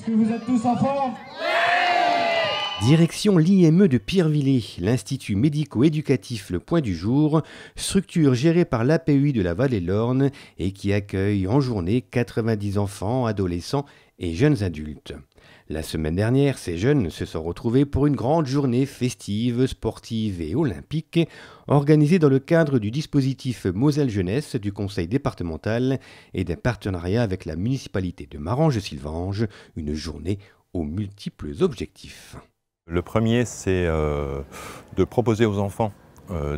que vous êtes tous en forme? Direction l'IME de Pirvillers, l'Institut médico-éducatif Le Point du Jour, structure gérée par l'APEI de la Vallée-de-l'Orne et qui accueille en journée 90 enfants, adolescents et jeunes adultes. La semaine dernière, ces jeunes se sont retrouvés pour une grande journée festive, sportive et olympique, organisée dans le cadre du dispositif Moselle Jeunesse du Conseil départemental et d'un partenariat avec la municipalité de Marange-Sylvange, une journée aux multiples objectifs. Le premier, c'est de proposer aux enfants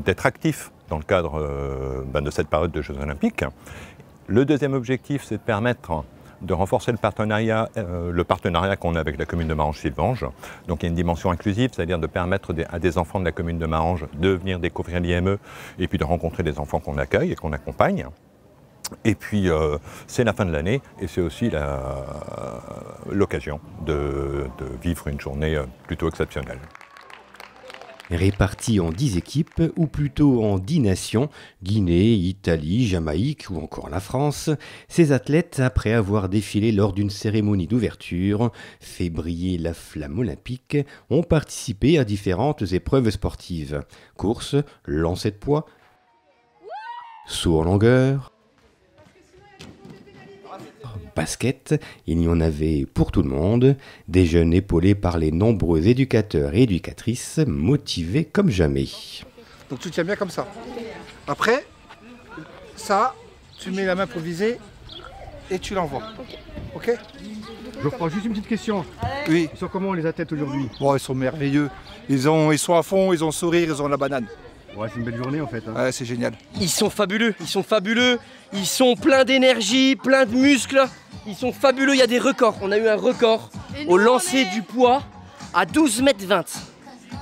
d'être actifs dans le cadre de cette période de Jeux Olympiques. Le deuxième objectif, c'est de permettre de renforcer le partenariat qu'on a avec la commune de Marange-Sylvange. Donc il y a une dimension inclusive, c'est-à-dire de permettre à des enfants de la commune de Marange de venir découvrir l'IME et puis de rencontrer des enfants qu'on accueille et qu'on accompagne. Et puis c'est la fin de l'année et c'est aussi l'occasion de vivre une journée plutôt exceptionnelle. Répartis en 10 équipes, ou plutôt en 10 nations, Guinée, Italie, Jamaïque ou encore la France, ces athlètes, après avoir défilé lors d'une cérémonie d'ouverture, fait briller la flamme olympique, ont participé à différentes épreuves sportives. Course, lancer de poids, saut en longueur, basket, il y en avait pour tout le monde, des jeunes épaulés par les nombreux éducateurs et éducatrices, motivés comme jamais. Donc tu tiens bien comme ça. Après, ça, tu mets la main pour viser et tu l'envoies. Ok? Je prends juste une petite question. Oui. Ils sont comment les athlètes aujourd'hui? Bon, ils sont merveilleux. Ils sont à fond, ils ont le sourire, ils ont la banane. Ouais, c'est une belle journée en fait. Hein. Ouais, c'est génial. Ils sont fabuleux, ils sont pleins d'énergie, pleins de muscles. Ils sont fabuleux, il y a des records. On a eu un record au lancer du poids à 12,20 m.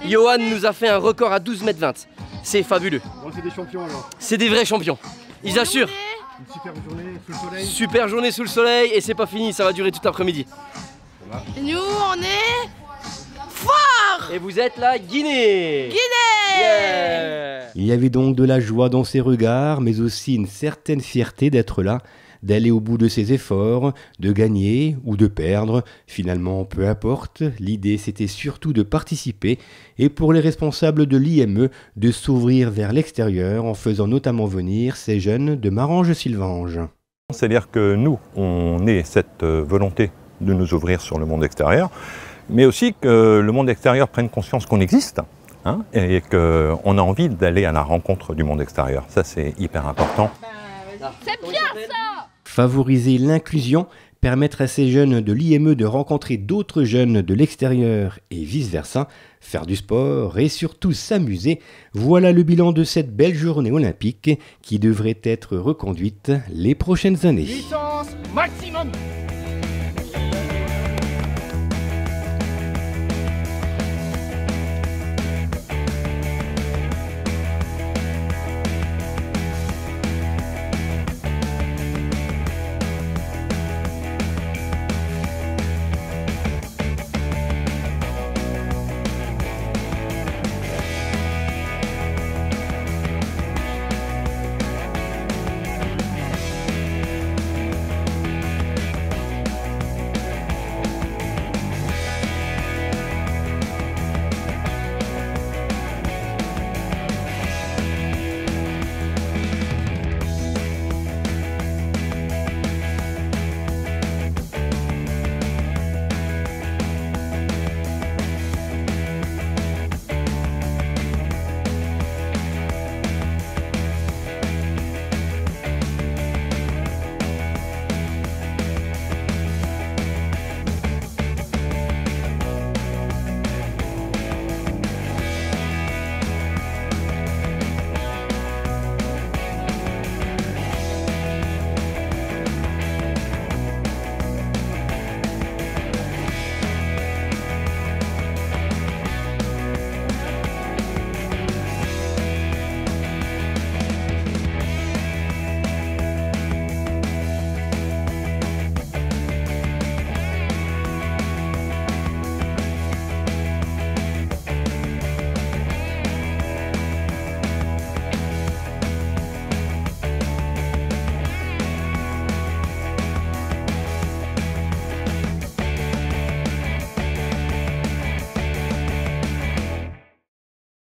Johan nous a fait un record à 12,20 m. C'est fabuleux. Bon, c'est des champions alors. C'est des vrais champions. Ils assurent. Une super journée sous le soleil. Super journée sous le soleil et c'est pas fini, ça va durer tout l'après-midi. Et nous, on est fort. Et vous êtes la Guinée. Yeah. Il y avait donc de la joie dans ses regards, mais aussi une certaine fierté d'être là, d'aller au bout de ses efforts, de gagner ou de perdre. Finalement, peu importe, l'idée c'était surtout de participer et pour les responsables de l'IME, de s'ouvrir vers l'extérieur en faisant notamment venir ces jeunes de Marange-Sylvange. C'est-à-dire que nous, on ait cette volonté de nous ouvrir sur le monde extérieur, mais aussi que le monde extérieur prenne conscience qu'on existe. Et qu'on a envie d'aller à la rencontre du monde extérieur. Ça, c'est hyper important. C'est bien ça. Favoriser l'inclusion, permettre à ces jeunes de l'IME de rencontrer d'autres jeunes de l'extérieur et vice-versa, faire du sport et surtout s'amuser, voilà le bilan de cette belle journée olympique qui devrait être reconduite les prochaines années. Puissance maximum.